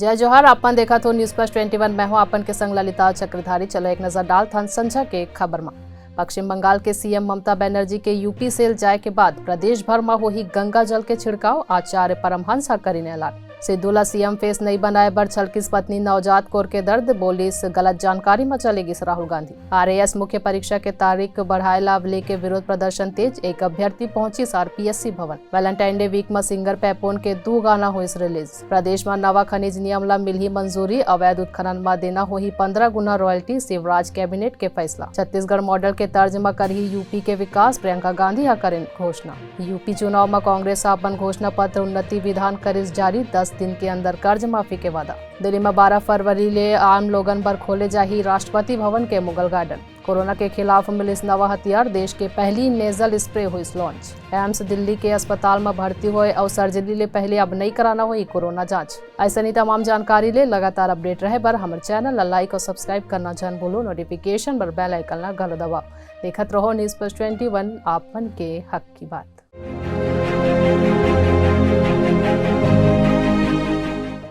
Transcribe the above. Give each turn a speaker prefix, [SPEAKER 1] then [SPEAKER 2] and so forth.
[SPEAKER 1] जय जोहार। अपन देखा तो न्यूज प्लस 21 में हूं अपन के संग ललिता चक्रधारी। चलो एक नजर डाल थन संझा के खबर में। पश्चिम बंगाल के सीएम ममता बनर्जी के यूपी सेल जाए के बाद प्रदेश भर में होही गंगा जल के छिड़काव। आचार्य परमहंस करीने ऐलान। सिद्धूला सीएम फेस नहीं बनाए बर छलकिस पत्नी नवजात कौर के दर्द। बोलिस गलत जानकारी में चलेगी राहुल गांधी। आरएएस मुख्य परीक्षा के तारीख बढ़ाए लाभ लेके विरोध प्रदर्शन तेज। एक अभ्यर्थी पहुंची आरपीएससी भवन। वैलेंटाइन डे वीक में सिंगर पेपोन के 2 गाना हुई रिलीज। प्रदेश में नवा खनिज नियम ला मिली मंजूरी। अवैध उत्खनन में देना हुई 15 गुना रॉयल्टी। शिवराज कैबिनेट के फैसला। छत्तीसगढ़ मॉडल के तर्ज में करही यूपी के विकास। प्रियंका गांधी करें घोषणा। यूपी चुनाव में कांग्रेस अपन घोषणा पत्र उन्नति विधान करिस जारी। 10 दिन के अंदर कर्ज माफी के वादा। दिल्ली में 12 फरवरी ले आम लोगन पर खोले जाही राष्ट्रपति भवन के मुगल गार्डन। कोरोना के खिलाफ मिलिस नवा हथियार। देश के पहली नेजल स्प्रे हुई लॉन्च। एम्स दिल्ली के अस्पताल में भर्ती हुए और सर्जरी ले पहले अब नहीं कराना हुई कोरोना जांच। ऐसा नहीं तमाम जानकारी ले लगातार अपडेट रहे बर हमारे चैनल ला लाइक और सब्सक्राइब करना जान भूलो। नोटिफिकेशन पर बेल आइकन ला घलो दबाओ। देखत रहो न्यूज प्लस 21 आपन के हक की बात।